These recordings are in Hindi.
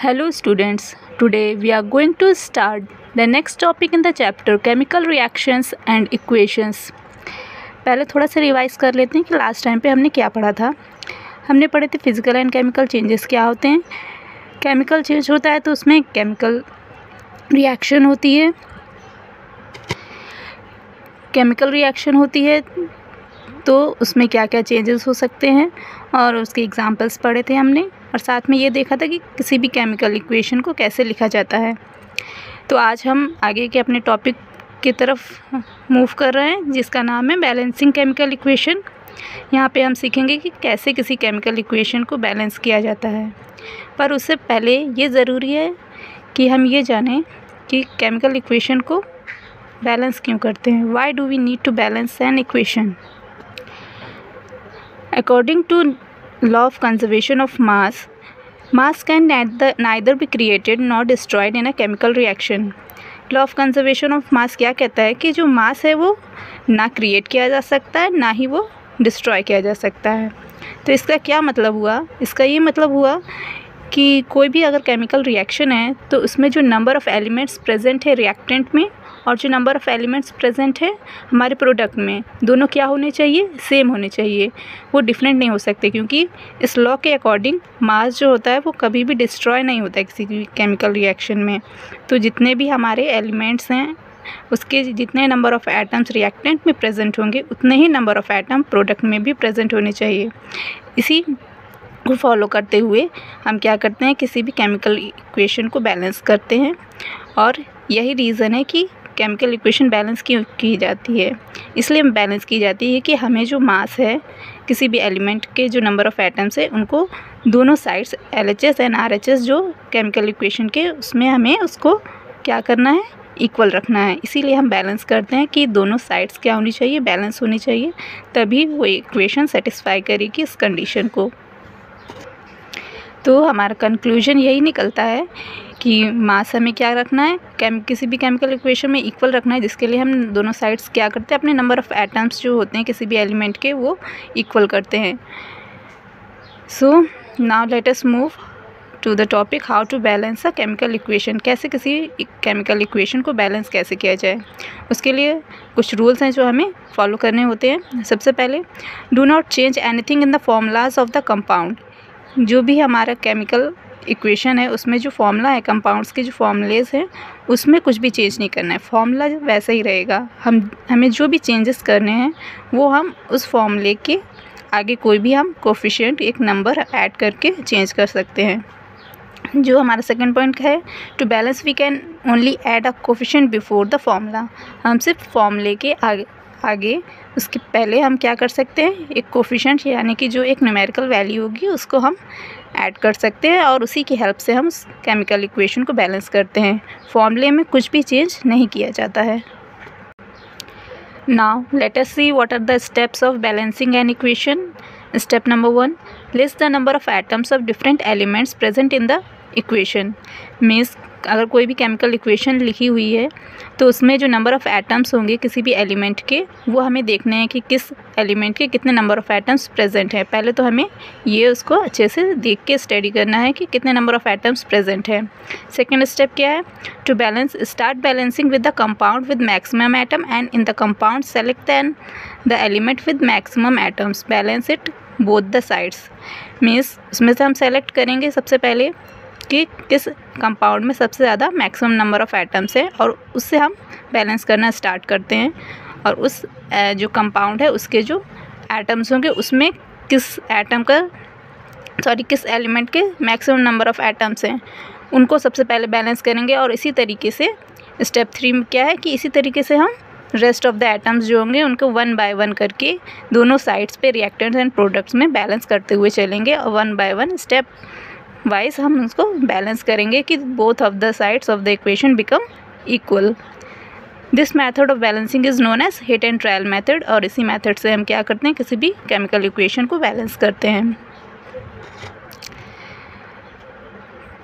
Hello students, today we are going to start the next topic in the chapter chemical reactions and equations। पहले थोड़ा सा रिवाइज कर लेते हैं कि लास्ट टाइम पे हमने क्या पढ़ा था। हमने पढ़े थे फिजिकल एंड केमिकल चेंजेस क्या होते हैं। केमिकल चेंज होता है तो उसमें केमिकल रिएक्शन होती है, केमिकल रिएक्शन होती है तो उसमें क्या क्या चेंजेस हो सकते हैं और उसके एग्जांपल्स पढ़े थे हमने, और साथ में ये देखा था कि किसी भी केमिकल इक्वेशन को कैसे लिखा जाता है। तो आज हम आगे के अपने टॉपिक की तरफ मूव कर रहे हैं जिसका नाम है बैलेंसिंग केमिकल इक्वेशन। यहाँ पे हम सीखेंगे कि कैसे किसी केमिकल इक्वेशन को बैलेंस किया जाता है। पर उससे पहले ये ज़रूरी है कि हम ये जानें कि केमिकल इक्वेशन को बैलेंस क्यों करते हैं। Why do we need to balance an equation? According to law of conservation of mass, mass can neither be created nor destroyed in a chemical reaction. Law of conservation of mass क्या कहता है कि जो मास है वो ना क्रिएट किया जा सकता है ना ही वो डिस्ट्रॉय किया जा सकता है। तो इसका क्या मतलब हुआ? इसका ये मतलब हुआ कि कोई भी अगर केमिकल रिएक्शन है तो उसमें जो नंबर ऑफ़ एलिमेंट्स प्रेजेंट है रिएक्टेंट में और जो नंबर ऑफ़ एलिमेंट्स प्रेजेंट है हमारे प्रोडक्ट में, दोनों क्या होने चाहिए? सेम होने चाहिए, वो डिफरेंट नहीं हो सकते, क्योंकि इस लॉ के अकॉर्डिंग मास जो होता है वो कभी भी डिस्ट्रॉय नहीं होता है किसी भी केमिकल रिएक्शन में। तो जितने भी हमारे एलिमेंट्स हैं उसके जितने नंबर ऑफ़ एटम्स रिएक्टेंट में प्रेजेंट होंगे उतने ही नंबर ऑफ़ एटम प्रोडक्ट में भी प्रेजेंट होने चाहिए। इसी को फॉलो करते हुए हम क्या करते हैं, किसी भी केमिकल इक्वेशन को बैलेंस करते हैं, और यही रीज़न है कि केमिकल इक्वेशन बैलेंस क्यों की जाती है। इसलिए बैलेंस की जाती है कि हमें जो मास है किसी भी एलिमेंट के जो नंबर ऑफ़ एटम्स है उनको दोनों साइड्स LHS एंड RHS जो केमिकल इक्वेशन के उसमें हमें उसको क्या करना है, इक्वल रखना है। इसीलिए हम बैलेंस करते हैं कि दोनों साइड्स क्या होनी चाहिए, बैलेंस होनी चाहिए, तभी वो इक्वेशन सेटिस्फाई करेगी इस कंडीशन को। तो हमारा कंक्लूजन यही निकलता है कि मास हमें क्या रखना है, किसी भी केमिकल इक्वेशन में इक्वल रखना है, जिसके लिए हम दोनों साइड्स क्या करते हैं, अपने नंबर ऑफ़ एटम्स जो होते हैं किसी भी एलिमेंट के वो इक्वल करते हैं। So now let us move to the topic how to balance a chemical equation. कैसे किसी केमिकल इक्वेशन को बैलेंस कैसे किया जाए, उसके लिए कुछ रूल्स हैं जो हमें फॉलो करने होते हैं। सबसे पहले, do not change anything in the formulas of the compound. जो भी हमारा केमिकल इक्वेशन है उसमें जो फॉर्मूला है, कंपाउंड्स के जो फॉर्मूलेज हैं उसमें कुछ भी चेंज नहीं करना है, फॉर्मूला वैसा ही रहेगा। हमें जो भी चेंजेस करने हैं वो हम उस फॉर्मूले के आगे कोई भी हम कोफिशिएंट एक नंबर ऐड करके चेंज कर सकते हैं। जो हमारा सेकंड पॉइंट है, to balance we can only add a coefficient before the formula. हम सिर्फ फॉर्मूले के आगे उसके पहले हम क्या कर सकते हैं, एक कोफिशिएंट यानी कि जो एक न्यूमेरिकल वैल्यू होगी उसको हम ऐड कर सकते हैं, और उसी की हेल्प से हम उस केमिकल इक्वेशन को बैलेंस करते हैं। फॉर्मूले में कुछ भी चेंज नहीं किया जाता है। Now let us see what are the steps of balancing an equation. Step number 1, list the number of atoms of different elements present in the equation. Means अगर कोई भी केमिकल इक्वेशन लिखी हुई है तो उसमें जो नंबर ऑफ़ एटम्स होंगे किसी भी एलिमेंट के वो हमें देखने हैं कि किस एलिमेंट के कितने नंबर ऑफ़ एटम्स प्रेजेंट हैं। पहले तो हमें ये उसको अच्छे से देख के स्टडी करना है कि कितने नंबर ऑफ़ एटम्स प्रेजेंट हैं। सेकेंड स्टेप क्या है, to balance, start balancing with the compound with maximum atom and in the compound select the element with maximum atoms, balance it both the sides. Means उसमें से हम सेलेक्ट करेंगे सबसे पहले कि किस कंपाउंड में सबसे ज़्यादा मैक्सिमम नंबर ऑफ़ एटम्स है और उससे हम बैलेंस करना स्टार्ट करते हैं, और उस जो कंपाउंड है उसके जो एटम्स होंगे उसमें किस एलिमेंट के मैक्सिमम नंबर ऑफ़ एटम्स हैं उनको सबसे पहले बैलेंस करेंगे। और इसी तरीके से स्टेप 3 में क्या है कि इसी तरीके से हम रेस्ट ऑफ द एटम्स जो होंगे उनको 1 बाय 1 करके दोनों साइड्स पे रिएक्टेंट्स एंड प्रोडक्ट्स में बैलेंस करते हुए चलेंगे, और 1 बाय 1 स्टेप वाइज हम उसको बैलेंस करेंगे कि both of the sides of the equation become equal. This method of balancing is known as hit and trial method, और इसी मेथड से हम क्या करते हैं, किसी भी केमिकल इक्वेशन को बैलेंस करते हैं।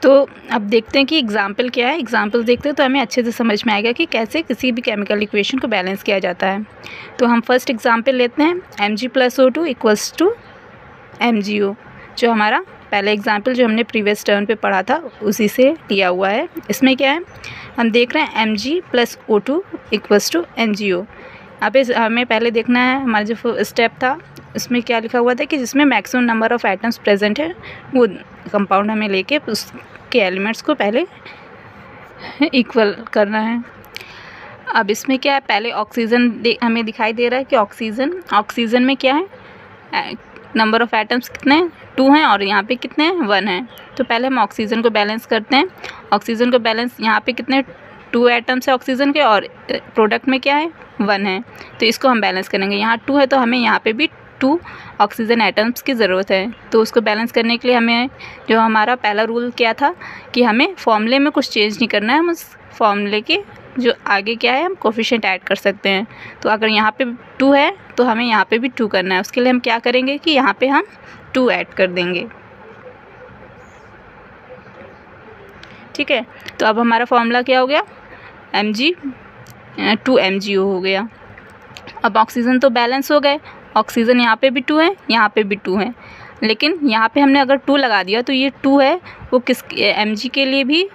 तो अब देखते हैं कि एग्जाम्पल क्या है। एग्जाम्पल देखते हैं तो हमें अच्छे से समझ में आएगा कि कैसे किसी भी केमिकल इक्वेशन को बैलेंस किया जाता है। तो हम फर्स्ट एग्जाम्पल लेते हैं, Mg + O2 = MgO। जो हमारा पहला एग्जाम्पल जो हमने प्रीवियस टर्म पे पढ़ा था उसी से लिया हुआ है। इसमें क्या है, हम देख रहे हैं Mg + O2 = NgO। यहाँ पे हमें पहले देखना है हमारा जो स्टेप था उसमें क्या लिखा हुआ था कि जिसमें maximum number of atoms present है वो कंपाउंड हमें लेके उसके एलिमेंट्स को पहले इक्वल करना है। अब इसमें क्या है, पहले ऑक्सीजन हमें दिखाई दे रहा है कि ऑक्सीजन में क्या है, नंबर ऑफ़ एटम्स कितने हैं, 2 हैं और यहाँ पे कितने हैं, 1 है। तो पहले हम ऑक्सीजन को बैलेंस करते हैं। ऑक्सीजन को बैलेंस, यहाँ पे कितने 2 एटम्स है ऑक्सीजन के और प्रोडक्ट में क्या है 1 है, तो इसको हम बैलेंस करेंगे। यहाँ 2 है तो हमें यहाँ पे भी 2 ऑक्सीजन एटम्स की ज़रूरत है। तो उसको बैलेंस करने के लिए हमें जो हमारा पहला रूल क्या था कि हमें फॉर्मूले में कुछ चेंज नहीं करना है, हम उस फॉर्मूले के जो आगे क्या है हम कोफिशिएंट ऐड कर सकते हैं। तो अगर यहाँ पे 2 है तो हमें यहाँ पे भी 2 करना है। उसके लिए हम क्या करेंगे कि यहाँ पे हम 2 ऐड कर देंगे। ठीक है, तो अब हमारा फॉर्मूला क्या हो गया, Mg 2MgO हो गया। अब ऑक्सीजन तो बैलेंस हो गए, ऑक्सीजन यहाँ पे भी 2 है, यहाँ पे भी 2 है, लेकिन यहाँ पे हमने अगर 2 लगा दिया तो ये 2 है वो किस Mg के लिए भी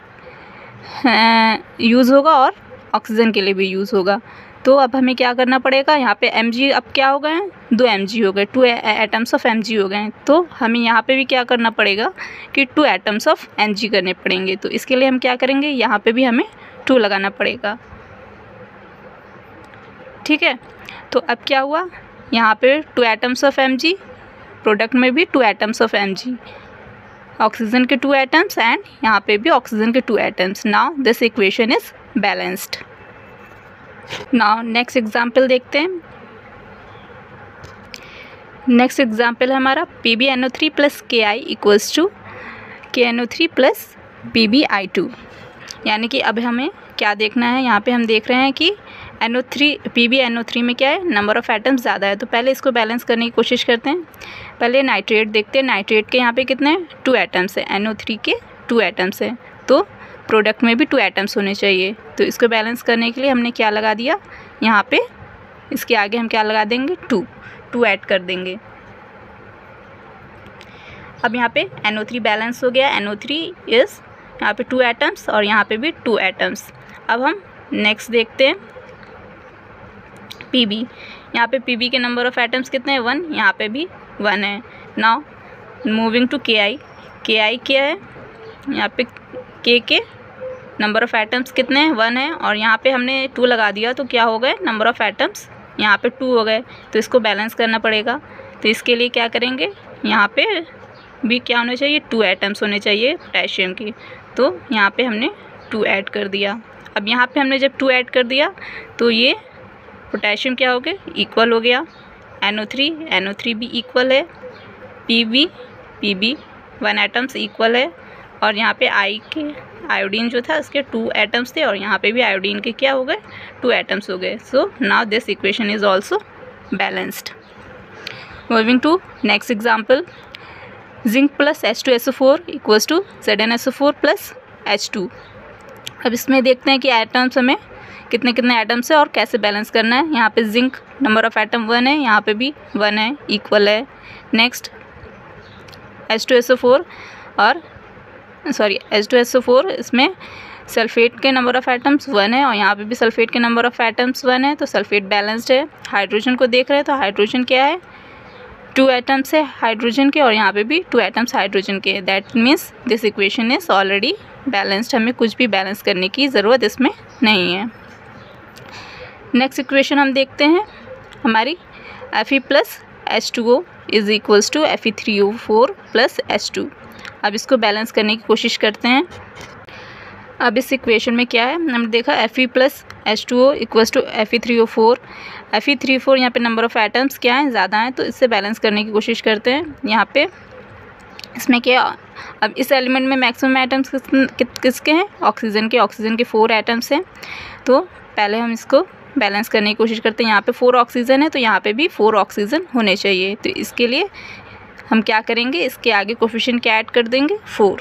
यूज़ होगा और ऑक्सीजन के लिए भी यूज़ होगा। तो अब हमें क्या करना पड़ेगा, यहाँ पे Mg अब क्या हो गए हैं, 2 Mg हो गए, 2 एटम्स ऑफ Mg हो गए हैं। तो हमें यहाँ पे भी क्या करना पड़ेगा कि 2 एटम्स ऑफ Mg करने पड़ेंगे। तो इसके लिए हम क्या करेंगे, यहाँ पे भी हमें 2 लगाना पड़ेगा। ठीक है, तो अब क्या हुआ, यहाँ पे 2 एटम्स ऑफ Mg, प्रोडक्ट में भी 2 एटम्स ऑफ Mg, ऑक्सीजन के 2 एटम्स एंड यहाँ पे भी ऑक्सीजन के 2 atoms. Now this equation is balanced. Now next example देखते हैं। नेक्स्ट एग्जाम्पल है हमारा PbNO3 + Ki = KNO3 + PbI2। यानी कि अब हमें क्या देखना है, यहाँ पे हम देख रहे हैं कि PbNO3 में क्या है, नंबर ऑफ़ एटम्स ज़्यादा है। तो पहले इसको बैलेंस करने की कोशिश करते हैं। पहले नाइट्रेट देखते हैं, नाइट्रेट के यहाँ पे कितने हैं, 2 एटम्स है, NO3 के 2 एटम्स है, तो प्रोडक्ट में भी 2 एटम्स होने चाहिए। तो इसको बैलेंस करने के लिए हमने क्या लगा दिया, यहाँ पे इसके आगे हम क्या लगा देंगे, 2 ऐड कर देंगे। अब यहाँ पे NO3 बैलेंस हो गया, NO3 इज़ यहाँ पे 2 एटम्स और यहाँ पे भी 2 एटम्स। अब हम नेक्स्ट देखते हैं Pb। यहाँ पे Pb के नंबर ऑफ़ एटम्स कितने हैं, 1, यहाँ पे भी 1 है। नाउ मूविंग टू Ki क्या है, यहाँ पे K के नंबर ऑफ़ एटम्स कितने हैं, 1 है और यहाँ पे हमने 2 लगा दिया तो क्या हो गए, नंबर ऑफ़ एटम्स यहाँ पे 2 हो गए। तो इसको बैलेंस करना पड़ेगा। तो इसके लिए क्या करेंगे, यहाँ पे भी क्या होने चाहिए, 2 एटम्स होने चाहिए पोटेशियम की। तो यहाँ पे हमने 2 ऐड कर दिया। अब यहाँ पे हमने जब 2 ऐड कर दिया तो ये पोटेशियम क्या हो गया, इक्वल हो गया। NO3 भी इक्वल है, Pb 1 एटम्स इक्वल है और यहाँ पे आयोडीन जो था उसके 2 एटम्स थे और यहाँ पे भी आयोडीन के क्या हो गए, 2 एटम्स हो गए। So now this equation is also balanced. Moving to next example, zinc + H2SO4 = ZnSO4 + H2। अब इसमें देखते हैं कि एटम्स हमें कितने एटम्स है और कैसे बैलेंस करना है। यहाँ पे जिंक नंबर ऑफ़ एटम 1 है, यहाँ पे भी 1 है, इक्वल है। नेक्स्ट H2SO4 इसमें सल्फेट के नंबर ऑफ़ एटम्स 1 है और यहाँ पे भी सल्फेट के नंबर ऑफ़ एटम्स 1 है, तो सल्फेट बैलेंस्ड है। हाइड्रोजन को देख रहे हैं तो हाइड्रोजन क्या है, 2 एटम्स है हाइड्रोजन के और यहाँ पे भी 2 एटम्स हाइड्रोजन के। That means this equation is already balanced. हमें कुछ भी बैलेंस करने की ज़रूरत इसमें नहीं है। नेक्स्ट इक्वेशन हम देखते हैं हमारी Fe + H2O = Fe3O4 + H2। अब इसको बैलेंस करने की कोशिश करते हैं। अब इस इक्वेशन में क्या है, हमने देखा Fe + H2O = Fe3O4। Fe3O4 यहाँ पे नंबर ऑफ़ एटम्स क्या है, ज़्यादा हैं, तो इससे बैलेंस करने की कोशिश करते हैं। यहाँ पे इसमें क्या, अब इस एलिमेंट में मैक्सिमम एटम्स किसके हैं, ऑक्सीजन के 4 एटम्स हैं। तो पहले हम इसको बैलेंस करने की कोशिश करते हैं। यहाँ पे 4 ऑक्सीजन है तो यहाँ पे भी 4 ऑक्सीजन होने चाहिए। तो इसके लिए हम क्या करेंगे, इसके आगे कोफिशिएंट क्या ऐड कर देंगे, 4।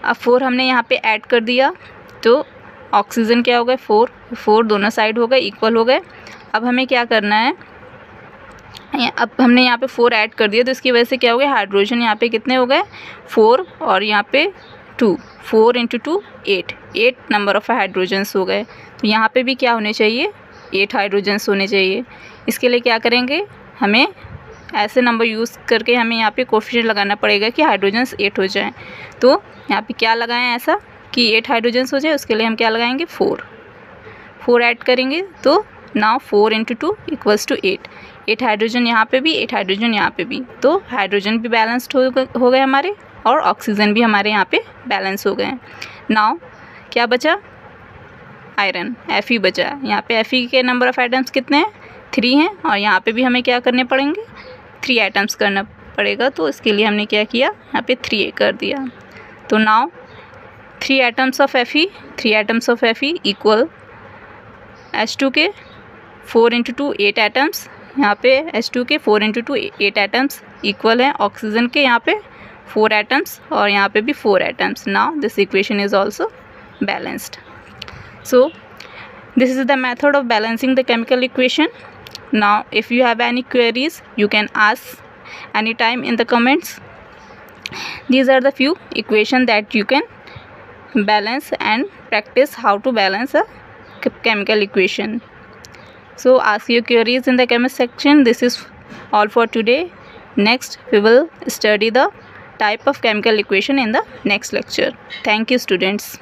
अब 4 हमने यहाँ पे ऐड कर दिया तो ऑक्सीजन क्या हो गए, 4 दोनों साइड हो गए, इक्वल हो गए। अब हमें क्या करना है, अब हमने यहाँ पे 4 ऐड कर दिया, तो इसकी वजह से क्या हो गया, हाइड्रोजन यहाँ पे कितने हो गए 4 और यहाँ पे 2, 4 × 2 8 नंबर ऑफ हाइड्रोजन्स हो गए। तो यहाँ पे भी क्या होने चाहिए, 8 हाइड्रोजन्स होने चाहिए। इसके लिए क्या करेंगे, हमें ऐसे नंबर यूज़ करके हमें यहाँ पे कोफिशिएंट लगाना पड़ेगा कि हाइड्रोजन्स 8 हो जाएं। तो यहाँ पे क्या लगाएं ऐसा कि 8 हाइड्रोजन्स हो जाए, उसके लिए हम क्या लगाएंगे 4 ऐड करेंगे। तो नाउ 4 × 2 = 8 हाइड्रोजन यहाँ पे भी, 8 हाइड्रोजन यहाँ पे भी, तो हाइड्रोजन भी बैलेंस्ड हो गए हमारे और ऑक्सीजन भी हमारे यहाँ पे बैलेंस हो गए। नाउ क्या बचा, आयरन Fe बचा। यहाँ पे Fe के नंबर ऑफ एटम्स कितने हैं, 3 हैं, और यहाँ पे भी हमें क्या करने पड़ेंगे, 3 एटम्स करना पड़ेगा। तो इसके लिए हमने क्या किया, यहाँ पे 3 कर दिया। तो now 3 atoms of Fe equal H2 के 4 × 2 8 एटम्स, यहाँ पे H2 के 4 × 2 8 एटम्स इक्वल है ऑक्सीजन के यहाँ पे 4 एटम्स और यहाँ पे भी 4 atoms. Now this equation is also balanced. So this is the method of balancing the chemical equation. Now if you have any queries, you can ask anytime in the comments. These are the few equations that you can balance and practice how to balance a chemical equation. So ask your queries in the comment section. This is all for today. Next we will study the type of chemical equation in the next lecture. Thank you students.